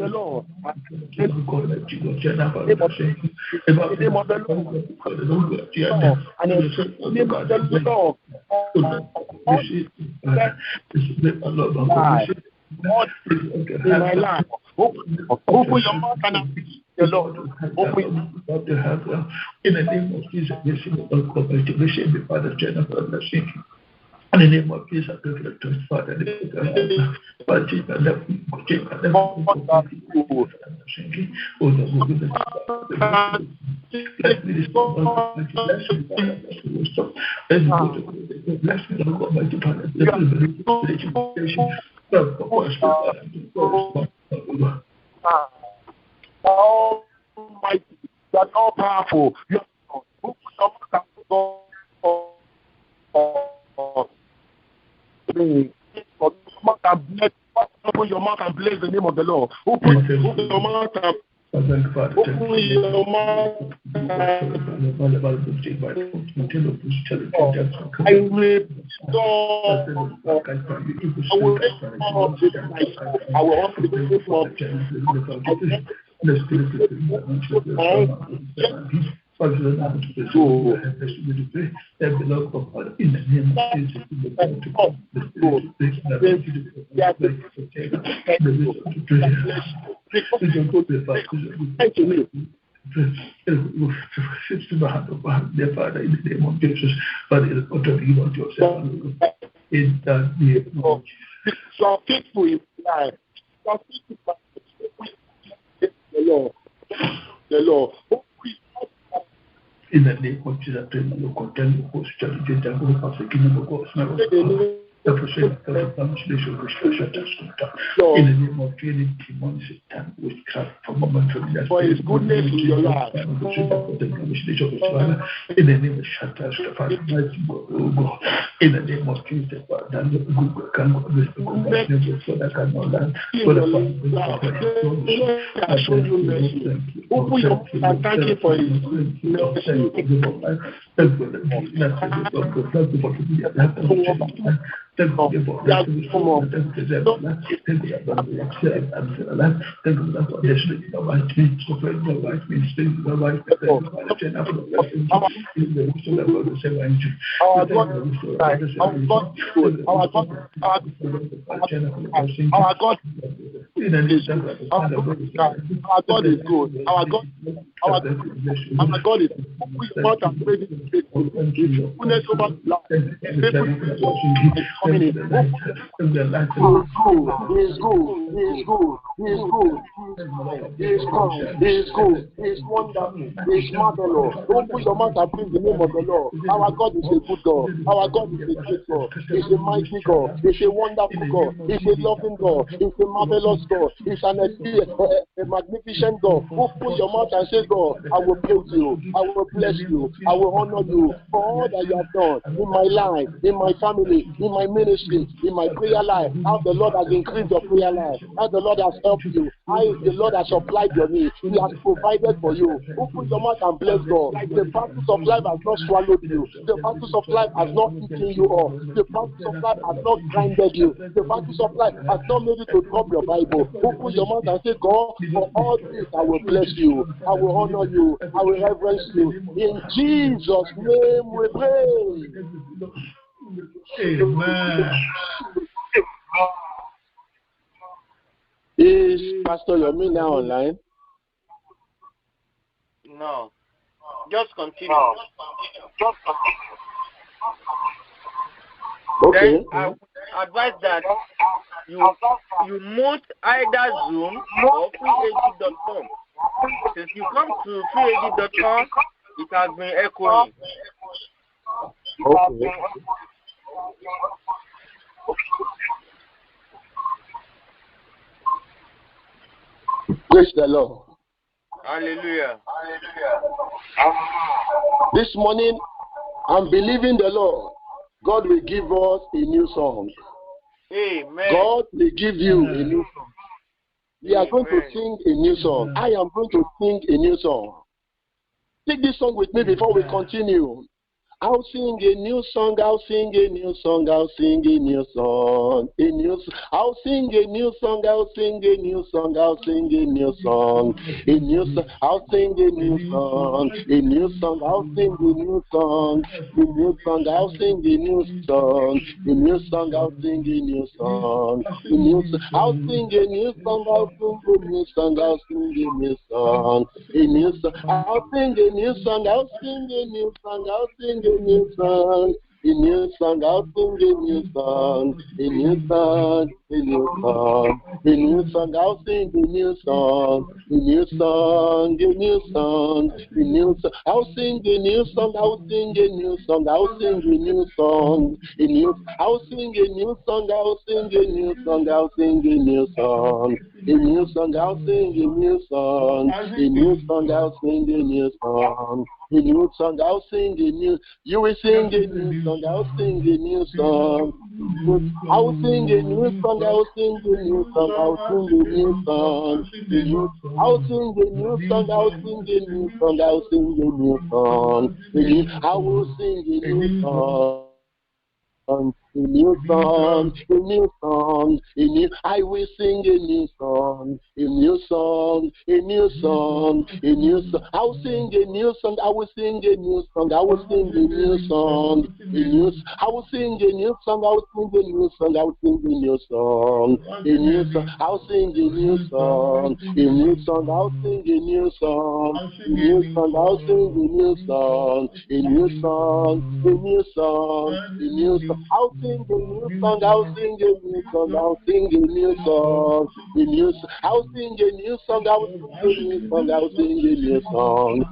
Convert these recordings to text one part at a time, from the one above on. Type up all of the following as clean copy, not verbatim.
the Lord. In the name of the Lord. And in the name of the Lord. In my life. Open your mouth and the Lord. Open in the name of Jesus, receive the Father, Jennifer, blessing. In the name of Jesus, I pray for the church, Father, let me Almighty, you are all powerful. You open your mouth and bless the name of the Lord. Open your mouth and the Lord. In the name of Jesus, I will contend with host challenge and the kingdom of God. In the name of Jesus, demons and witchcraft for moment for his goodness in your life. In the name of Shatta, in the name of Jesus, and thank you for his our God is good. Our God is what I'm ready to take. Goodness over life. He's good. He's wonderful. He's marvelous. Open your mouth and praise the name of the Lord. Our God is a good God. Our God is a great God. He's a mighty God. He's a wonderful God. He's a loving God. He's a marvelous God. He's a magnificent God. Open your mouth and say, God, I will praise you. I will bless you. I will honor you for all that you have done in my life, in my family, in my ministry, in my prayer life. How the Lord has increased your prayer life. How the Lord has helped you. How the Lord has supplied your needs. He has provided for you. Open your mouth and bless God. The battles of life has not swallowed you. The battles of life has not eaten you up. The battles of life has not grinded you. The battles of life has not made you to drop your Bible. Open your mouth and say, God, for all this I will bless you. I will honor you. I will reverence you. In Jesus' name we pray. Amen. Is Pastor Yomi now online? No. Just continue. Okay. Then I would advise that you mute either Zoom or freeag.com. Since you come to freeag.com, it has been echoing. Okay. Praise the Lord. Hallelujah. This morning, I'm believing the Lord. God will give us a new song. Amen. God will give you a new song. We are going to sing a new song. I am going to sing a new song. Take this song with me before we continue. I'll sing a new song, I'll sing a new song, I'll sing a new song, I'll sing a new song, I'll sing a new song, I'll sing a new song, I'll sing a new song, I'll sing a new song, I'll sing a new song, I'll sing a new song, I'll sing a new song, I'll sing a new song, I'll sing a new song, I'll sing a new song, I'll sing a new song, I'll sing a new song, a new song, I'll sing a new song, a new song, a new song, a new song, I'll sing a new song, a new song, a new song, a new song, I'll sing a new song, I'll sing a new song, I'll sing a new song, a new, I'll sing a new song, I'll sing a new song, I'll sing a new song, a new song, I'll sing a new song, a new song, I'll sing a new song. A new song, I'll sing a new. You will sing a new song, I'll sing a new song. I'll sing a new song, I'll sing a new song, I'll sing a new song. I'll sing a new song, I'll sing a new song, I'll sing a new song. I will sing a new song. A new song, a new song, a new. I will sing a new song, a new song, a new song, a new song. I'll sing a new song. I will sing a new song. I will sing a new song, a new. I will sing a new song. I will sing a new song. I will sing a new song, a new song. I'll sing a new song, a new song. I'll sing a new song, a new song. I'll sing a new song, a new song, a new song, a new song. I'll sing a new song, I'll sing a new song, I'll sing a new song, a new song. I'll sing a new song, I'll sing a new song, I'll sing a new song,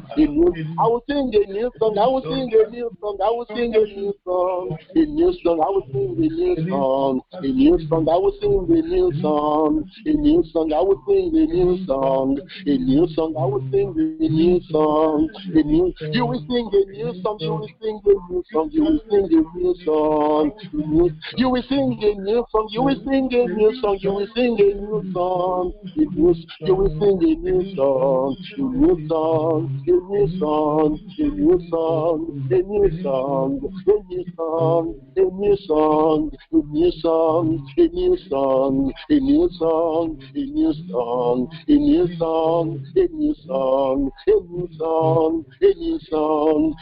I will sing a new song, I will sing a new song, I will sing a new song, a new song, I will sing a new song, a new song, I will sing a new song, a new song, I will sing a new song, a new song, I will sing a new song, a new. You will sing a new song, you will sing a new song, you will sing a new song. You will sing a new song, you will sing a new song, you will sing a new song, you will sing a new song, a new song, a new song, a new song, a new song, a new song, a new song, a new song, a new song, a new song, a new song, a new song, a new song, a new song, a new song.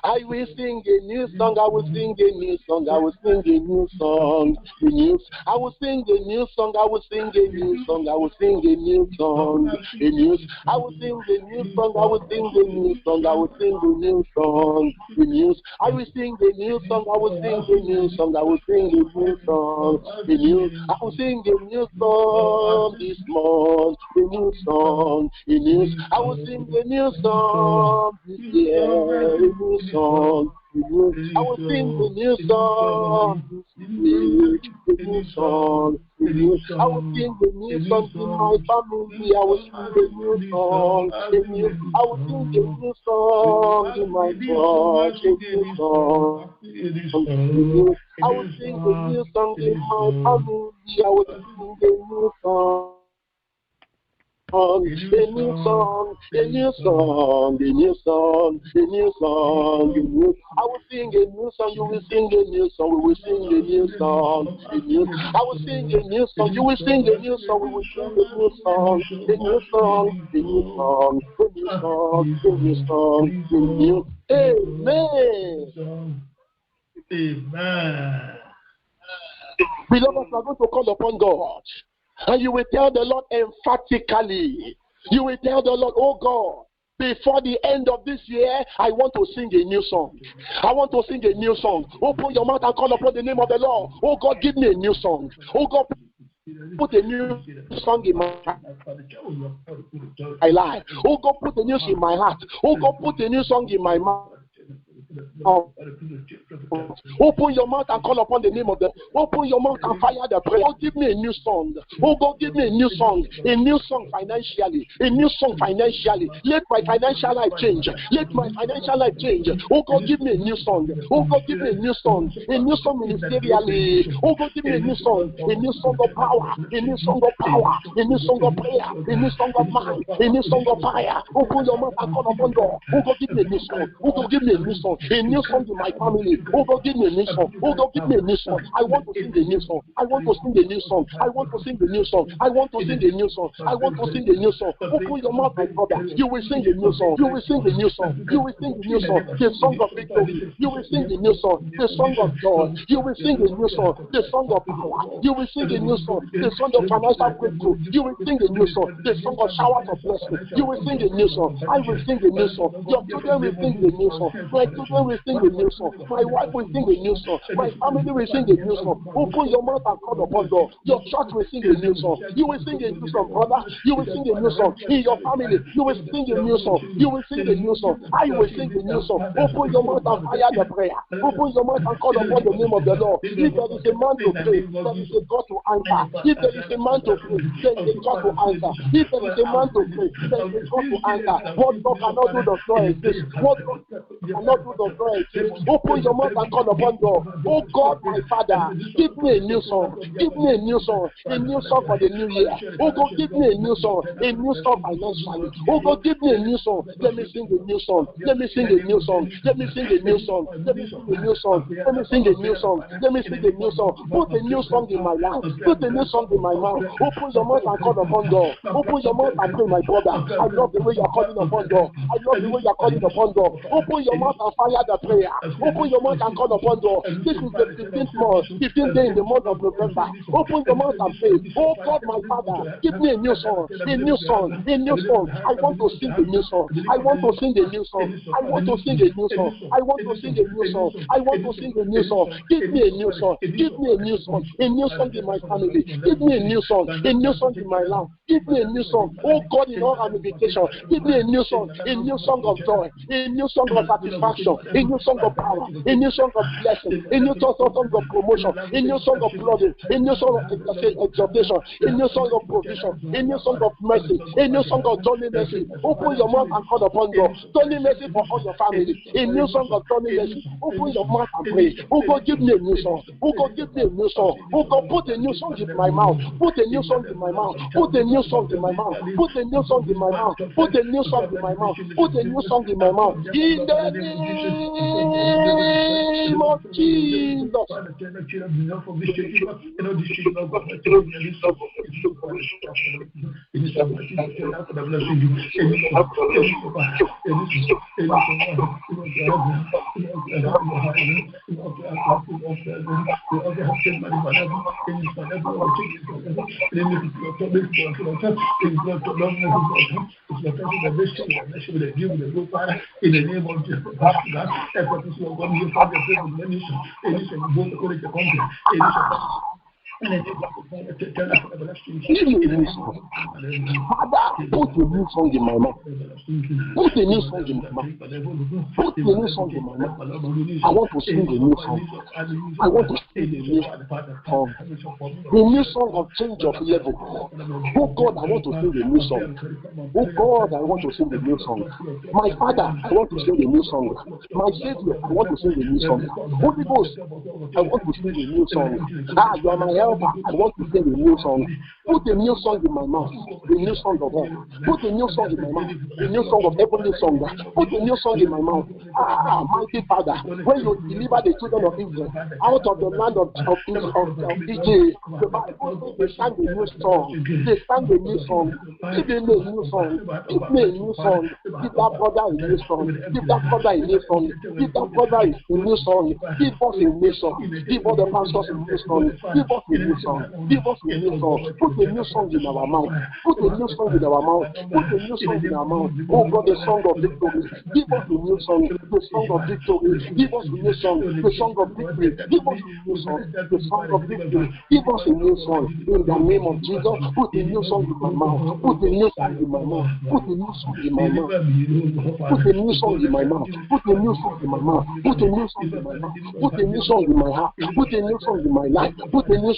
I will sing a new song, I will sing a new song, I will sing a new song, a new. I will sing a new song, I will sing a new song, I will sing a new song, a new. I will sing a new song, I will sing a new song, I will sing a new song, a new. I will sing a new song, I will sing a new song, I will sing a new song, a new. I will sing a new song this month, a new song, a new. I will sing a new song this year, a new song. I will sing the new song this week, the new song, the new. I will sing the new song in my family. I will sing the new song, the new. I will sing the new song in my church, the new song, the new. I will sing the new song in my family. I will sing the new song. A new song, a new song, a new song, a new song, a new. I will sing a new song, you will sing a new song, we will sing a new song, a new. I will sing a new song, you will sing a new song, we will sing a new song, a new song, a new song, a new song, a new song, a new. Amen. Amen. Beloved, we are going to call upon God. And you will tell the Lord emphatically, you will tell the Lord, oh God, before the end of this year, I want to sing a new song. I want to sing a new song. Open your mouth and call upon the name of the Lord. Oh God, give me a new song. Oh God, put a new song in my life. Oh God, put a new song in my heart. Oh God, put a new song in my mouth. Open your mouth and call upon the name of the. Open your mouth and fire the prayer. Oh, give me a new song. Oh God, give me a new song financially, a new song financially. Let my financial life change. Let my financial life change. Oh God, give me a new song. Oh God, give me a new song ministerially. Oh God, give me a new song of power, a new song of power, a new song of prayer, a new song of mind, a new song of fire. Open your mouth and call upon God. Oh God, give me a new song. Oh God, give me a new song. a new song in my family. Oh God, give me a new song. Oh God, give me a new song. I want to sing a new song. I want to sing a new song. I want to sing a new song. I want to sing a new song. I want to sing a new song. Open your mouth, my brother. You will sing a new song. You will sing a new song. You will sing a new song. The song of victory. You will sing a new song. The song of joy. You will sing a new song. The song of power. You will sing a new song. The song of financial breakthrough. You will sing a new song. The song of showers of blessing. You will sing a new song. I will sing a new song. Your children will sing a new song. My children will sing a new song. My wife will sing a new song. My family will sing a new song. Open your mouth and call upon God. Your church will sing a new song. You will sing a new song, brother. You will sing a new song. In your family, you will sing a new song. You will sing a new song. I will sing a new song. Open your mouth and fire the prayer. Open your mouth and call upon the name of the Lord. If there is a man to pray, there is a God to answer. If there is a man to pray, there is a God to answer. If there is a man to pray, there is a God to answer. What God cannot do does not exist. What God cannot do does not exist. Open your mouth and call upon God. Oh God, my Father, give me a new song. Give me a new song. A new song for the new year. Oh God, give me a new song. A new song financially. Oh God, give me a new song. Let me sing a new song. Let me sing a new song. Let me sing a new song. Let me sing a new song. Let me sing a new song. Let me sing a new song. Put a new song in my life. Put a new song in my mouth. Open your mouth and call upon God. Open your mouth and pray, my brother. I love the way you're calling upon God. I love the way you're calling upon God. Open your mouth and fire the prayer. Open your mouth and call upon God. This is the 15th month, 15th day in the month of November. Open your mouth and pray. Oh God, my Father, give me a new song. A new song. A new song. I want to sing a new song. I want to sing a new song. I want to sing a new song. I want to sing a new song. I want to sing a new song. Give me a new song. Give me a new song. A new song in my family. Give me a new song. A new song in my life. Give me a new song. Oh God, in all ramifications. Give me a new song. A new song of joy. A new song of satisfaction. A new song of power. A new song of blessing. A new song of promotion. A new song of flooding. A new song of exaltation. A new song of provision. A new song of mercy. A new song of Johnny mercy. Open your mouth and call upon God. Johnny mercy for all your family. A new song of Johnny mercy. Open your mouth and pray. Oh God, give me a new song. Oh God, give me a new song. Oh God, put a new song in my mouth. Put a new song in my mouth. Put a new song in my mouth. Put a new song in my mouth. Put a new song in my mouth. Put a new song in my mouth. In the name of Jesus. In the name of Jesus, Father, put a new song in my mouth. Put a new song in my mouth. Put a new song in my mouth. I want to sing a new song. I want to sing a new song. A new song of change of level. Oh God, I want to sing a new song. Oh God, I want to sing a new song. My Father, I want to sing a new song. My Savior, I want to sing a new song. Holy Ghost, I want to sing a new song. Ah, you are my helper. I want to sing a new song. Put a new song in my mouth. A new song of heaven. Put a new song in my mouth. A new song of heavenly song. Put a new song in my mouth. Ah, mighty Father, when you deliver the children of Israel out of the land of Egypt, the Bible they sang a new song. They sang a new song. Give me a new song. Give me a new song. Give that brother a new song. Give that brother a new song. Give that brother a new song. Give us a new song. Give all the pastors a new song. Give us a new song. Give us a new song. Put a new song in our mouth. Put a new song in our mouth. Put a new song in our mouth. Oh God, the song of victory. Give us a new song. The song of victory. Give us a new song. The song of victory. Give us a new song. The song of victory. Give us a new song. In the name of Jesus, put a new song in my mouth. Put a new song in my mouth. Put a new song in my mouth. Put a new song in my mouth. Put a new song in my mouth. Put a new song in my mouth. Put a new song in my heart. Put a new song in my life. Put a new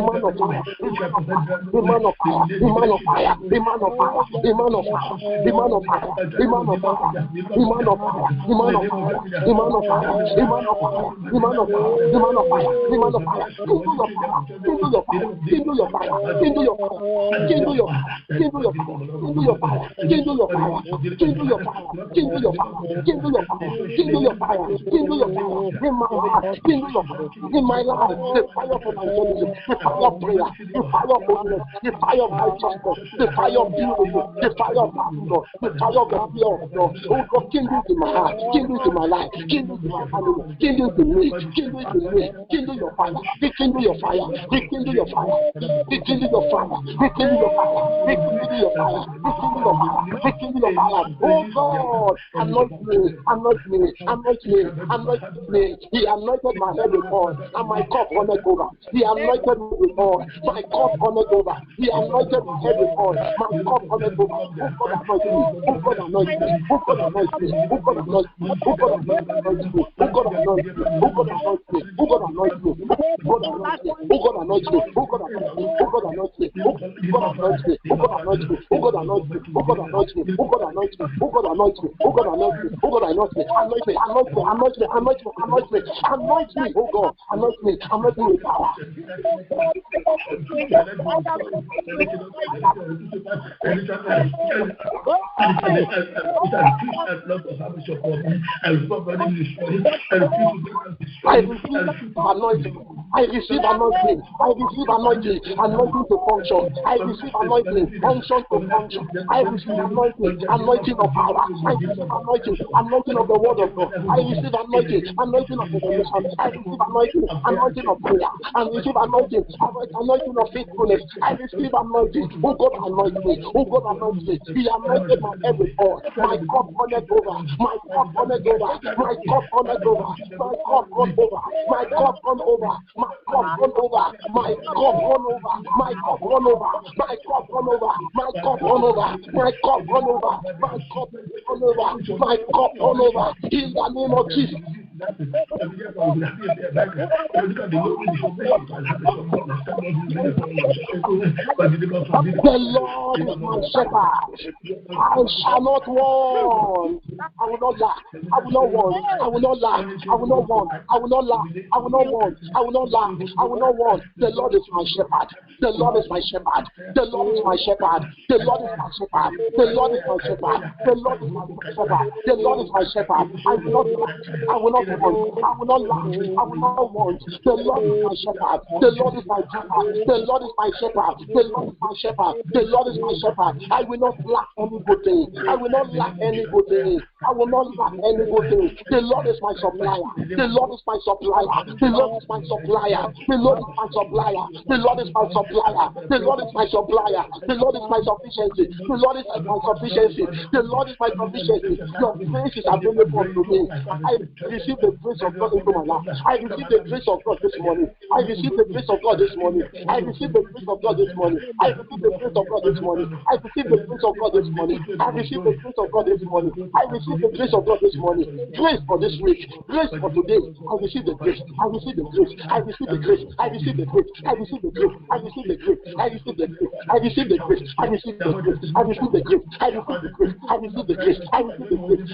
man of fire, a man of fire, a man of fire, a man of fire, a man of fire, a man of fire, a man of fire, a man of fire, a man of fire, a man of fire, a man of fire, a man of fire, a man of fire, a man of fire, into your fire, into your fire, into your fire, into your fire, into your fire, into your fire, into your fire, into your fire, into your fire, into your fire, into your fire, into your fire, in my heart, into your fire, in my life, the fire of evangelism, the fire of prayer, the fire of holiness, the fire of righteousness, the fire of purity, the fire of love, the fire of the fear of God. Oh God, kindle in my heart, kindle in my life, kindle in my family, kindle in me, kindle in me, kindle your fire, rekindle your fire, rekindle your fire, rekindle your fire, rekindle your fire, rekindle your fire, rekindle your fire, rekindle your fire. Oh God, anoint me, anoint me, anoint me, anoint me. He anointed my head with oil, and my cup runneth over. He anointed me with oil, my cup runneth over. He anointed my head with oil, my cup runneth over. Oh God, anoint me, oh God, anoint me, oh God, anoint me, oh God, anoint me, oh God, anoint me, oh God, anoint me, oh God, anoint me, oh God, anoint me, oh God, anoint me, oh God, anoint me, oh God, anoint me, oh God, anoint me, oh God, anoint me, oh God, anoint me, oh God, anoint me, oh God, anoint me, oh God, anoint me, oh God, anoint me, oh God, anoint me, anoint me, anoint me, anoint me, anoint me, anoint me, anoint me, oh God, anoint me, anoint me with power. I receive anointing. I receive anointing. I receive anointing. Anointing to function. I receive anointing. Function to function. I receive anointing. Anointing of power. I receive anointing. Anointing of the word of God. I receive anointing. Anointing of revelation. I receive anointing. Anointing of prayer. I receive anointing. Anointing of faithfulness. I receive anointing. Oh God, anoint me. Oh God, anoint me. He anointed my head with oil. My cup runneth over. My cup runneth over. My cup runneth over. My cup run over. My cup run over. My cup run over. My cup run over. My cup run over. My cup run over. My cup run over. My cup run over. My cup run over. My cup run over. In the name of Jesus. The Lord is my shepherd. I shall not want. I will not lack. I will not want. I will not lack. I will not want. I will not lack. I will not want. I will not lack. I will not want. The Lord is my shepherd. The Lord is my shepherd. The Lord is my shepherd. The Lord is my shepherd. The Lord is my shepherd. The Lord is my shepherd. The Lord is my shepherd. I will not lack. I will not want. I will not lack. I will not want. The Lord is my shepherd. The Lord is my shepherd. The Lord is my shepherd. The Lord is my shepherd. The Lord is my shepherd. I will not lack any good thing. I will not lack any good thing. I will not lack any good thing. The Lord is my supplier. The Lord is my supplier. The Lord is my supplier. The Lord is my supplier. The Lord is my supplier. The Lord is my supplier. The Lord is my sufficiency. The Lord is my sufficiency. The Lord is my sufficiency. Your grace is available to me. I receive the grace of God into my life. I receive the grace of God this morning. I receive the grace of God this morning. I receive the grace of God this morning. I receive the grace of God this morning. I receive the grace of God this morning. I receive the grace of God this morning. I receive the grace of God this morning. Grace for this week. Grace for today. I receive the grace. I receive the grace. I receive the grace. I receive the grace. I receive the grace. I receive the grace. I receive the grace. I receive the grace. I receive the grace. I receive the grace. I receive the grace. I receive the grace. I receive the grace.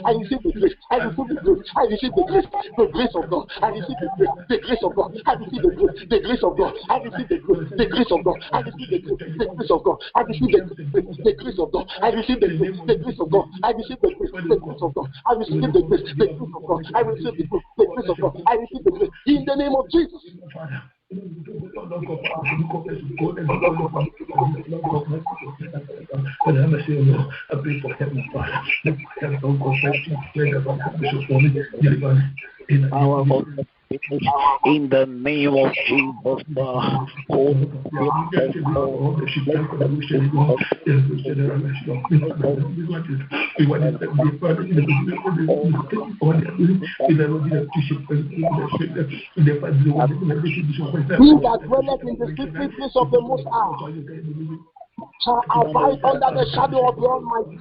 I receive the grace. I receive the grace. I receive the grace. The grace of God. I receive the grace. The grace of God. I receive the grace. The grace of God. I receive the grace. The grace of God. I receive the grace. The grace of God. I receive the grace. The grace of God. I receive the grace. The grace of God. I receive the grace. The grace of God. I receive the grace. The grace of God. I receive the grace. The grace of God. I receive the grace. In the name of Jesus. I pray for heaven, Father. In the name of Jesus, he that dwelleth in the secret place of the Most High shall abide under the shadow of the Almighty.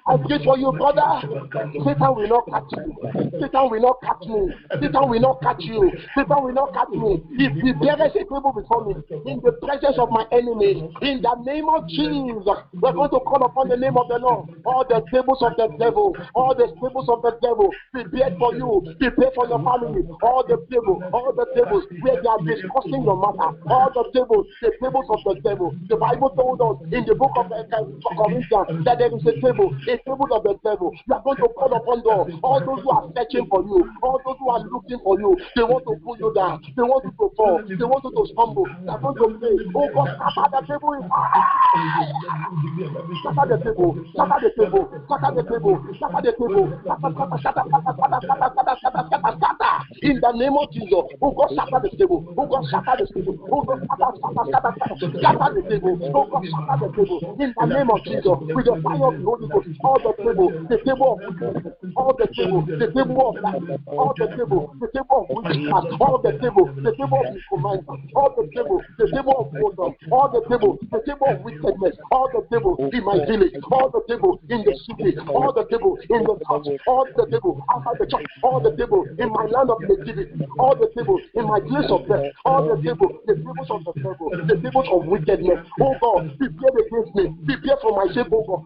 I pray for you, brother. Satan will not catch you. Satan will not catch me. Satan will not catch you. Satan will not catch me. He prepares a table before me in the presence of my enemies. In the name of Jesus, we're going to call upon the name of the Lord. All the tables of the devil, all the tables of the devil, prepared for you, prepare for your family. All the tables where they are discussing your matter. All the tables of the devil. The Bible told us in the book of Corinthians that there is a table of the devil. You are going to call upon God. All those who are searching for you, all those who are looking for you, they want to pull you down. They want you to fall. They want you to stumble. They are going to say, oh God, scatter the table. Scatter the table. Scatter the table. Scatter the table. Scatter the table. Scatter. In the name of Jesus. Oh God, scatter the table. Oh God, scatter the table. Oh God, scatter the table. Oh God, scatter the table. In the name of Jesus. With the fire of the Holy Ghost. All the table of all the table of life, all the table of witchcraft, all the table of command, all the table of wisdom, all the table of wickedness, all the table in my village, all the table in the city, all the table in the church, all the table outside the church, all the table in my land of nativity, all the table in my place of death, all the tables of the devil, the tables of wickedness. Oh God, prepare against me, prepare for my sake, oh God.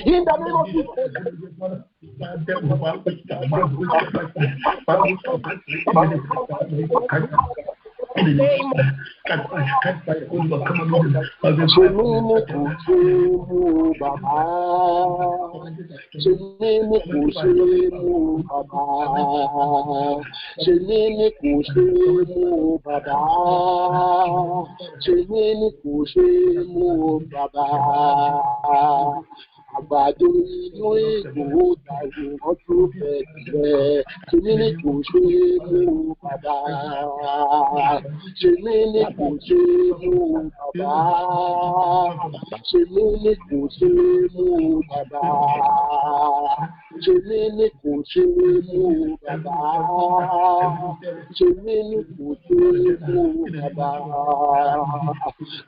In the name of Jesus. Àgbàdo inú ìgbò tàbí wọ́n tó bẹ̀rẹ̀ tèmi ní kò ṣe mú bàbá tèmi ní kò ṣe mú bàbá tèmi ní kò ṣe mú bàbá tèmi ní kò ṣe mú bàbá tèmi ní kò ṣe mú bàbá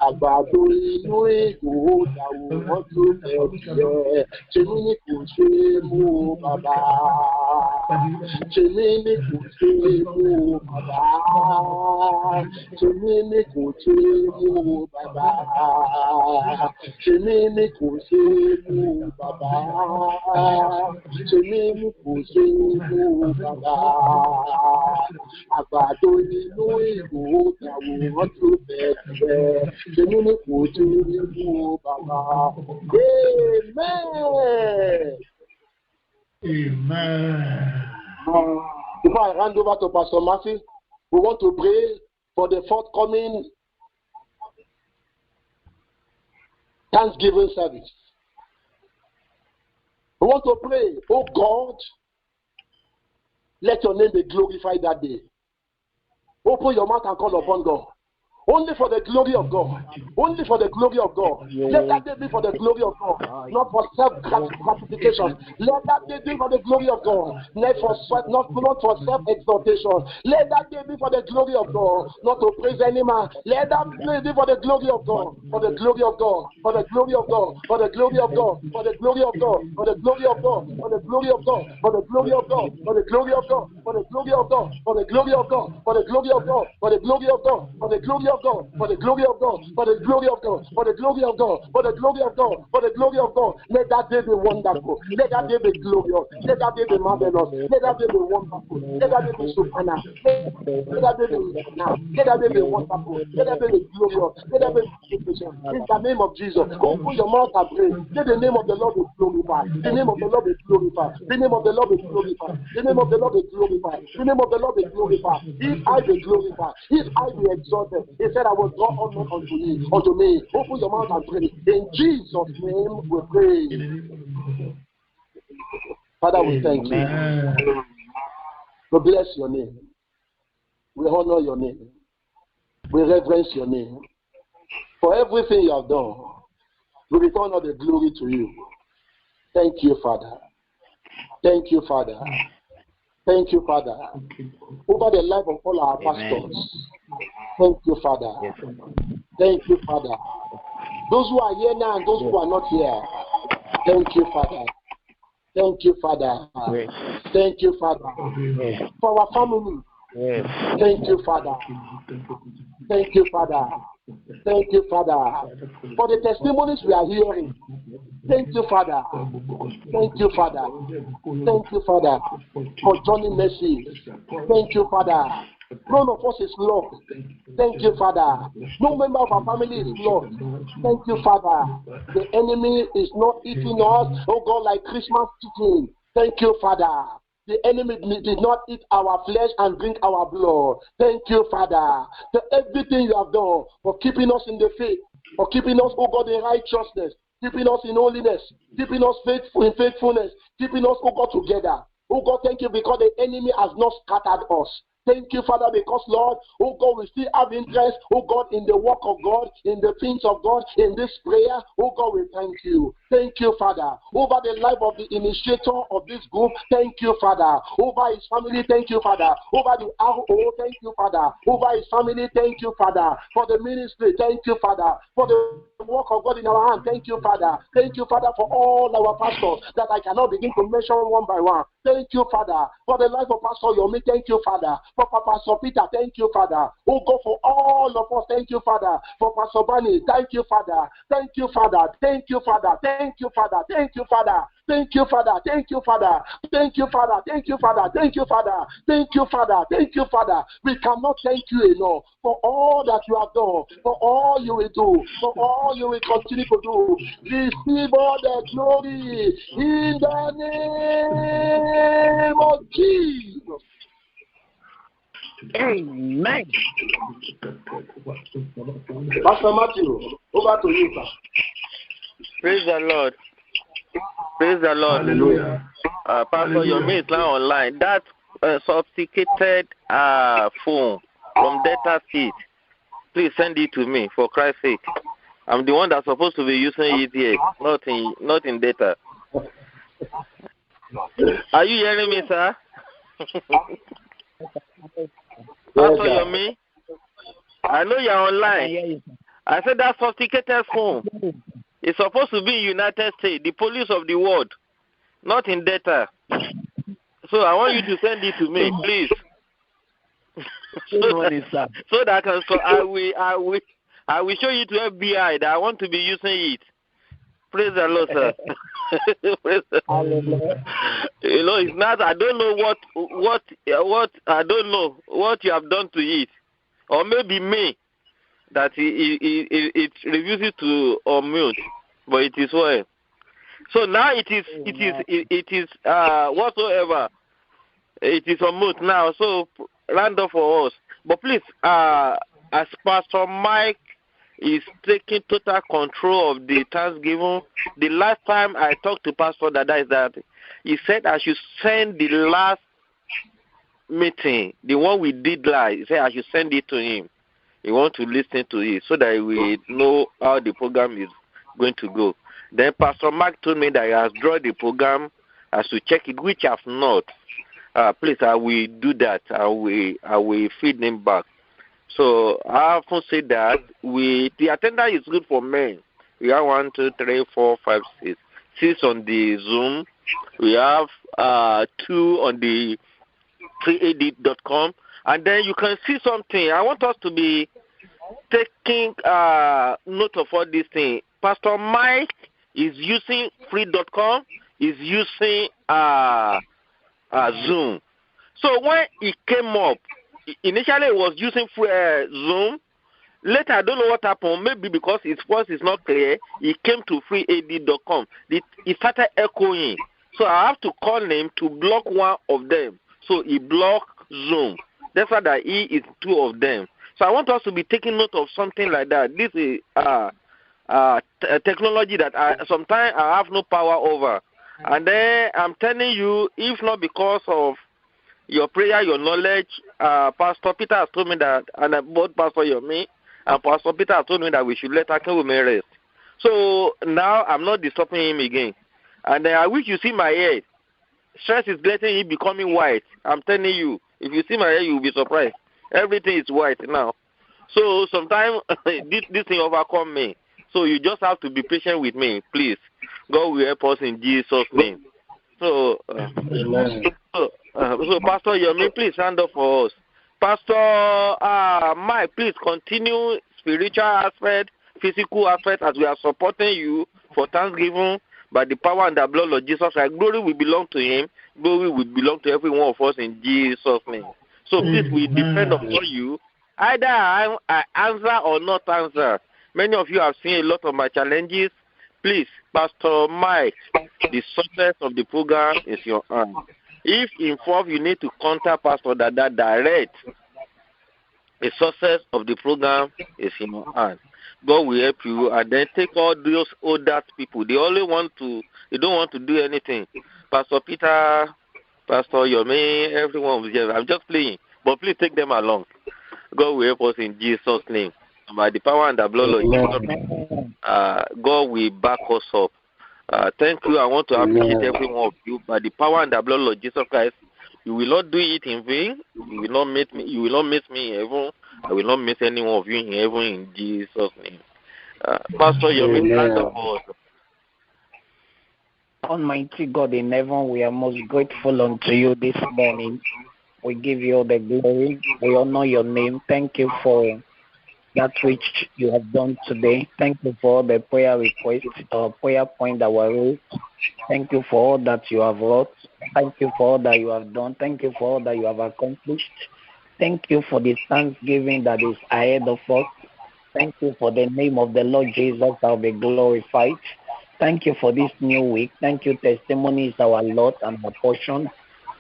àgbàdo inú ìgbò tàbí wọ́n tó bẹ̀rẹ̀. Tèmi ní kò ṣe mú bàbá. Tèmi ní kò ṣe mú bàbá. Tèmi ní kò ṣe mú bàbá. Tèmi ní kò ṣe mú bàbá. Tèmi ní kò ṣe mú bàbá. Àgbàdo inú ìgbò tàwòrán tó bẹ̀rẹ̀. Tèmi ní kò ṣe mú bàbá. Amen. Before I hand over to Pastor Matthew, we want to pray for the forthcoming Thanksgiving service. We want to pray, oh God, let your name be glorified that day. Open your mouth and call upon God. Only for the glory of God. Only for the glory of God. Let that day be for the glory of God. Not for self-gratification. Let that day be for the glory of God. Not for self-exaltation. Let that day be for the glory of God. Not to praise any man. Let that day be for the glory of God. For the glory of God. For the glory of God. For the glory of God. For the glory of God. For the glory of God. For the glory of God. For the glory of God. For the glory of God. For the glory of God. For the glory of God. For the glory of God. For the glory of God. For the glory of God, for the glory of God, for the glory of God, for the glory of God, for the glory of God, for the glory of God. Let that day be wonderful. Let that day be glorious. Let that day be marvelous. Let that day be wonderful. Let that day be supernatural. Let that day be now. Let that day be wonderful. Let that day be glorious. Let that be magnificent. In the name of Jesus, open your mouth and pray. Let the name of the Lord be glorified. The name of the Lord be glorified. The name of the Lord be glorified. The name of the Lord be glorified. glorified. The name of the Lord be glorified. His I be glorified. His I be exalted. He said, I will draw honor unto me. Open your mouth and pray. In Jesus' name we pray. Father, we thank you. We bless your name. We honor your name. We reverence your name. For everything you have done, we return all the glory to you. Thank you, Father. Thank you, Father. Thank you, Father. Over the life of all our pastors. Thank you, Father. Thank you, Father. Those who are here now and those who are not here. Thank you, Father. Thank you, Father. Thank you, Father. For our family. Thank you, Father. Thank you, Father. Thank you, Father. For the testimonies we are hearing. Thank you, Father. Thank you, Father. Thank you, Father, for Johnny Mercy. Thank you, Father. None of us is lost. Thank you, Father. No member of our family is lost. Thank you, Father. The enemy is not eating us, oh God, like Christmas chicken. Thank you, Father. The enemy did not eat our flesh and drink our blood. Thank you, Father, for everything you have done, for keeping us in the faith, for keeping us, oh God, in righteousness, keeping us in holiness, keeping us faithful in faithfulness, keeping us, oh God, together. Oh God, thank you because the enemy has not scattered us. Thank you, Father, because, Lord, oh God, we still have interest, oh God, in the work of God, in the things of God, in this prayer. Oh God, we thank you. Thank you, Father. Over the life of the initiator of this group, thank you, Father. Over his family, thank you, Father. Over the RO, thank you, Father. Over his family, thank you, Father. For the ministry, thank you, Father. For the work of God in our hand, thank you, Father. Thank you, Father, for all our pastors that I cannot begin to mention one by one. Thank you, Father. For the life of Pastor Yomi, thank you, Father. For Pastor Peter, thank you, Father. Oh God, for all of us, thank you, Father. For Pastor Bani, thank you, Father. Thank you, Father. Thank you, Father. Thank you, Father. Thank you, Father. Thank you, Father. Thank you, Father. Thank you, Father. Thank you, Father. Thank you, Father. Thank you, Father. Thank you, Father. We cannot thank you enough for all that you have done, for all you will do, for all you will continue to do. Receive all the glory in the name of Jesus. Amen. Pastor Matthew, over to you, sir. Praise the Lord. Praise the Lord. Hallelujah. Pastor Yomi is now online. That sophisticated phone from Data Seed, please send it to me for Christ's sake. I'm the one that's supposed to be using it here, not in data. Are you hearing me, sir? Pastor Yomi, I know you're online. I said that sophisticated phone is supposed to be in United States, the police of the world, not in data. So I want you to send it to me, please. so that I will show you to FBI that I want to be using it. Praise the Lord, sir. Praise the Lord. You know, it's not. I don't know what I don't know what you have done to it, or maybe me that it refuses to unmute, but it is well. So now it is whatsoever it is unmute now. So round up for us, but please, as Pastor Mike is taking total control of the Thanksgiving. The last time I talked to Pastor Dada is that he said I should send the last meeting, the one we did live. He said I should send it to him. He wants to listen to it so that we know how the program is going to go. Then Pastor Mark told me that he has drawn the program. I should check it, which I have not. Please, I will do that. I will feed him back. So I often say that the attendance is good for men. We have 1, 2, 3, 4, 5, 6. 6 on the Zoom. We have 2 on the freead.com. And then you can see something. I want us to be taking note of all these things. Pastor Mike is using free.com, is using Zoom. So when it came up, initially it was using Zoom. Later, I don't know what happened. Maybe because his voice is not clear, he came to freead.com. It started echoing. So I have to call him to block one of them So he blocked Zoom. That's why that he is two of them. So I want us to be taking note of something like that. This is technology that sometimes I have no power over. And then I'm telling you, if not because of your prayer, your knowledge, Pastor Peter has told me that, and both Pastor Yomi and Pastor Peter has told me that we should let Akinwumi rest. So now I'm not disturbing him again. And I wish you see my head. Stress is letting it becoming white. I'm telling you, if you see my hair, you'll be surprised. Everything is white now. So sometimes this thing overcome me. So you just have to be patient with me, please. God will help us in Jesus' name. So, so Pastor Yomi, please stand up for us. Pastor Mike, please continue spiritual aspect, physical aspect as we are supporting you for Thanksgiving. By the power and the blood of Jesus Christ, glory will belong to him. Glory will belong to every one of us in Jesus' name. So please, we depend upon you. Either I answer or not answer. Many of you have seen a lot of my challenges. Please, Pastor Mike, the success of the program is your hand. If involved, you need to contact Pastor Dada direct. The success of the program is in your hand. God will help you, and then take all those older people. They don't want to do anything. Pastor Peter, Pastor Yomi, everyone was here. I'm just playing, but please take them along. God will help us in Jesus' name. By the power and the blood of Jesus, God will back us up. Thank you. I want to appreciate every one of you. By the power and the blood of Jesus Christ, you will not do it in vain. You will not miss me. You will not miss me in heaven. I will not miss any one of you in heaven in Jesus' name. Pastor, you're Almighty God in heaven, we are most grateful unto you this morning. We give you all the glory. We honor your name. Thank you for that which you have done today. Thank you for all the prayer requests or prayer points that were raised. Thank you for all that you have wrought. Thank you for all that you have done. Thank you for all that you have accomplished. Thank you for the thanksgiving that is ahead of us. Thank you for the name of the Lord Jesus that will be glorified. Thank you for this new week. Thank you, testimonies, our Lord and our portion.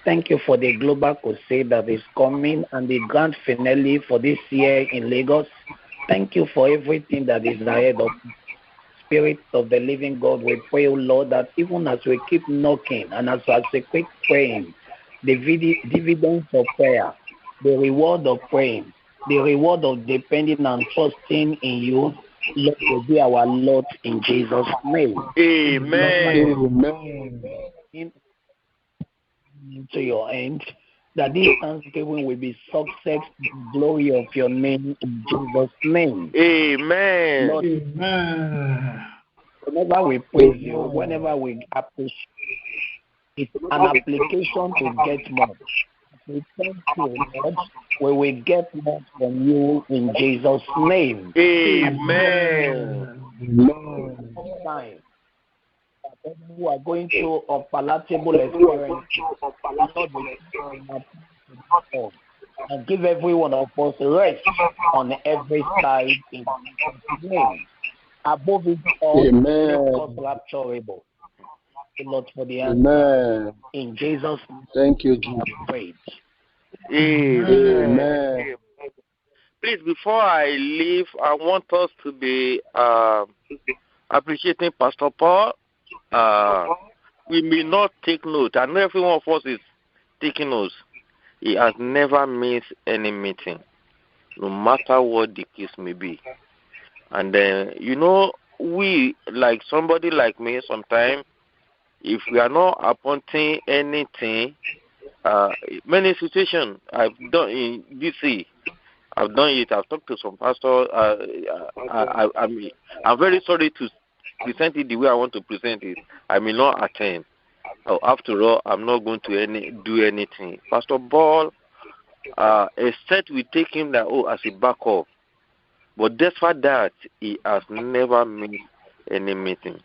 Thank you for the global crusade that is coming and the grand finale for this year in Lagos. Thank you for everything that is ahead of us. Spirit of the living God, we pray, O Lord, that even as we keep knocking and as we keep praying, the dividends of prayer, the reward of praying, the reward of depending and trusting in you, Lord, will be our Lord in Jesus' name. Amen. Into your end, that this thanksgiving will be success to the glory of your name in Jesus' name. Amen. Lord, amen. Whenever we praise you, whenever we appreciate, it's an application to get more. We thank you, Lord. We will get more from you in Jesus' name. Amen. Time. Who are going through a palatable experience, and give every one of us rest on every side in Jesus' name. Above it all, make us rapturable. Lord, for the answer. In Jesus' name. Thank you, Jesus. Praise. Amen. Please, before I leave, I want us to be appreciating Pastor Paul. We may not take note, and every one of us is taking notes. He has never missed any meeting, no matter what the case may be. And then, we, like somebody like me, sometimes, if we are not appointing anything, many situations I've done in DC, I've done it. I've talked to some pastors. I'm very sorry to present it the way I want to present it. I may not attend. After all, I'm not going to do anything. Pastor Ball, except we take him as a backup. But despite that, he has never missed any meeting.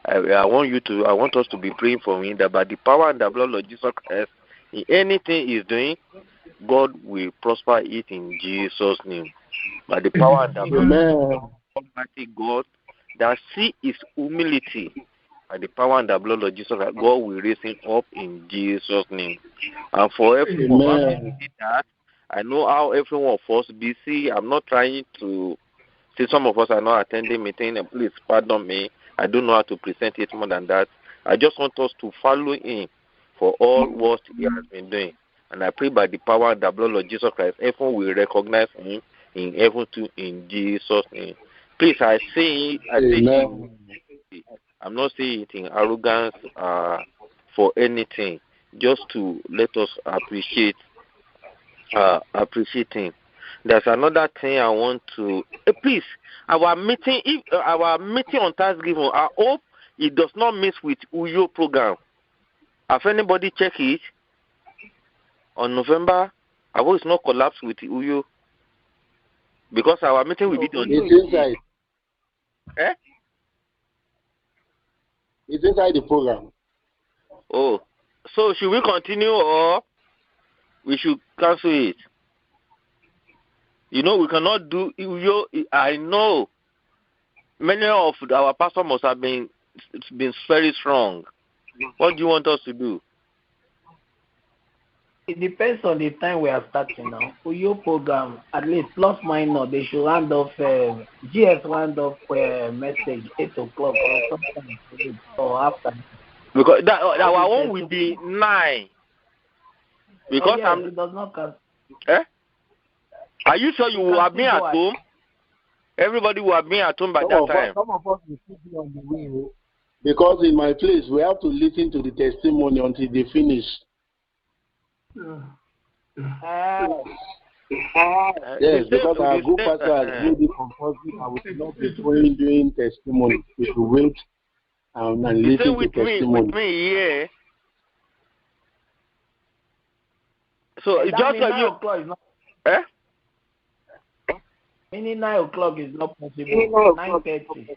I want us to be praying for him that by the power and the blood of Jesus Christ, in anything he's doing, God will prosper it in Jesus' name. By the power and the blood of Almighty God, that see his humility by the power and the blood of Jesus, God will raise him up in Jesus' name. And for everyone who did that, I know how everyone of us busy. I'm not trying to see some of us are not attending meeting, and please pardon me. I don't know how to present it more than that. I just want us to follow him for all what he has been doing. And I pray by the power and the blood of Jesus Christ, everyone will recognize him in heaven too, in Jesus' name. Please, I say it. I'm not saying it in arrogance for anything, just to let us appreciate him. There's another thing I want to please. Our meeting on Thanksgiving, I hope it does not miss with Uyo program. Have anybody checked it on November? I hope it's not collapsed with Uyo, because our meeting will be on. It's inside. Eh? It's inside the program. Oh, so should we continue or we should cancel it? You know, we cannot do Uyo. I know many of our pastors must have been very strong. What do you want us to do? It depends on the time we are starting now. For your program, at least plus minus, they should round off, GS round off message 8 o'clock or something or after. Because our own will be 9. Because it does not count. Eh? Are you sure you will have been at home? Everybody will have been at home by that time. Some of us will still be on the way. Because in my place, we have to listen to the testimony until they finish. Yes, because our group pastor has made it compulsory. I will not be going doing testimony. We will wait and listen to testimony. With me, yeah. So it's just like you. Eh? Meaning 9 o'clock is not possible. 9:30.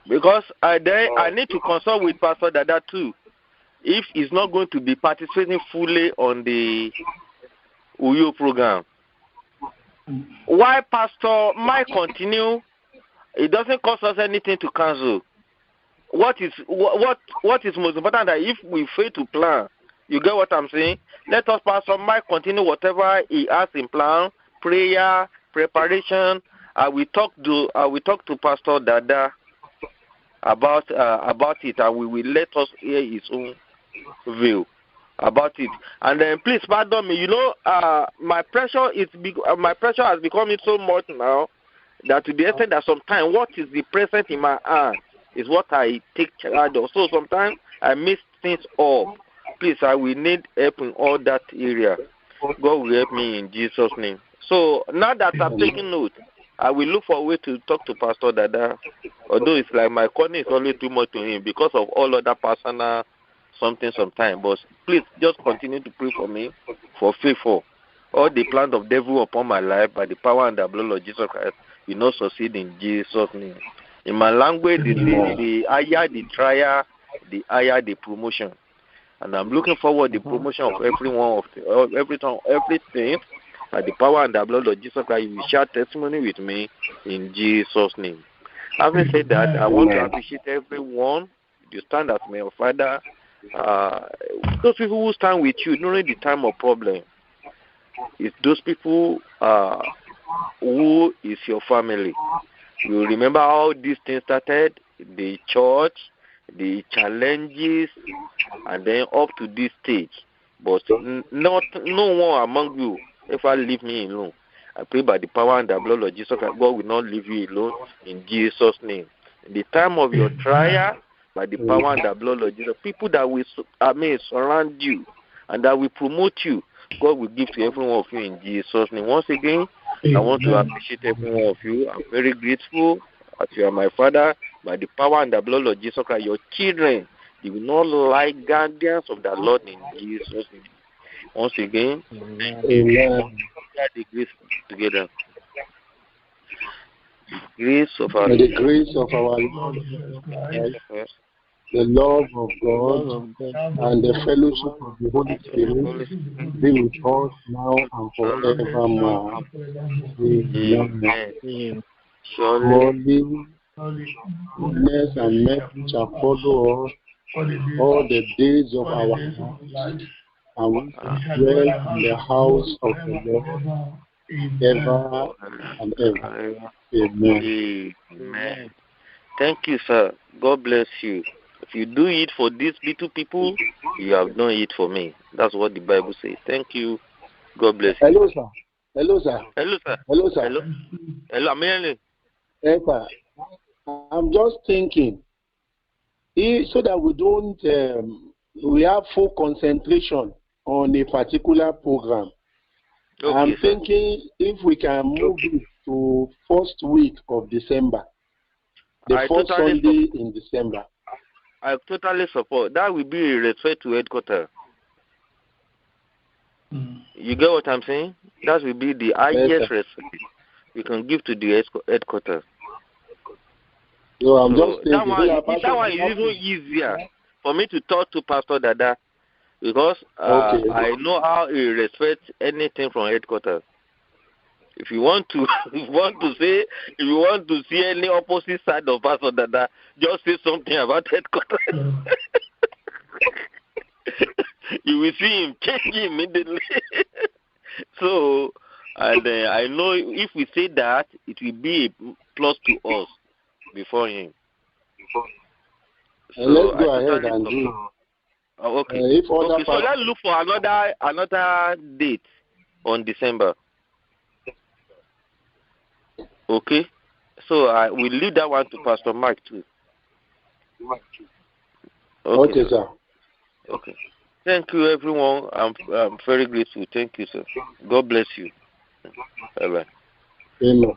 Because I need to consult with Pastor Dada too, if he's not going to be participating fully on the Uyo program. Why Pastor might continue? It doesn't cost us anything to cancel. What is most important that if we fail to plan, you get what I'm saying? Let us, Pastor Mike, continue whatever he has in plan, prayer, preparation. I will talk to Pastor Dada about it, and we will let us hear his own view about it. And then please pardon me. You know, my pressure has become so much now that to the extent that sometimes what is the present in my hand is what I take charge of. So sometimes I miss things up. Please, I will need help in all that area. God will help me in Jesus' name. So now that I'm taking note, I will look for a way to talk to Pastor Dada. Although it's like my calling is only too much to him because of all other personal something sometime. But please just continue to pray for me for faithful. All the plans of devil upon my life by the power and the blood of Jesus Christ will not succeed in Jesus' name. In my language, the higher the trial, the higher the promotion. And I'm looking forward to the promotion of everything by the power and the blood of Jesus Christ. You will share testimony with me in Jesus' name. Having said that, I want to appreciate everyone. You stand as my father. Those people who stand with you during the time of problem. It's those people who is your family. You remember how this thing started, the church, the challenges, and then up to this stage. But no one among you ever leave me alone. I pray by the power and the blood of Jesus Christ, God will not leave you alone in Jesus' name. In the time of your trial, by the power and the blood of Jesus, people that will surround you and that will promote you, God will give to every one of you in Jesus' name. Once again, I want to appreciate every one of you. I'm very grateful that you are my father. By the power and the blood of Jesus Christ, your children, they will not lie guardians of the Lord in Jesus' name. Once again, Amen. The grace together. The grace of our Lord, the love of God, and the fellowship of the Holy Spirit be with us now and forevermore. Amen. Surely Goodness and mercy shall follow us all the days of our life, and we shall dwell in the house of the Lord ever and ever. Amen. Amen. Thank you, sir. God bless you. If you do it for these little people, you have done it for me. That's what the Bible says. Thank you. God bless you. Hello, sir. Hello, sir. Hello, sir. Hello, sir. Hello. Hello, Amen. Yes, sir. I'm just thinking, so that we don't, we have full concentration on a particular program. Okay, I'm sir. thinking if we can move it to first week of December, the first Sunday in December. I totally support. That will be a respect to headquarters. You get what I'm saying? That will be the highest respect we can give to the headquarters. No, I'm just thinking. That one is even easier for me to talk to Pastor Dada, because I know how he respects anything from headquarters. If you want to, if you want to see any opposite side of Pastor Dada, just say something about headquarters. You will see him changing immediately. So, and I know if we say that, it will be a plus to us before him. So let's go ahead and do. Okay. So let's look for another date on December. Okay. So I will leave that one to Pastor Mark too. Okay, sir. Okay. Thank you, everyone. I'm very grateful. Thank you, sir. God bless you. Bye-bye. Amen.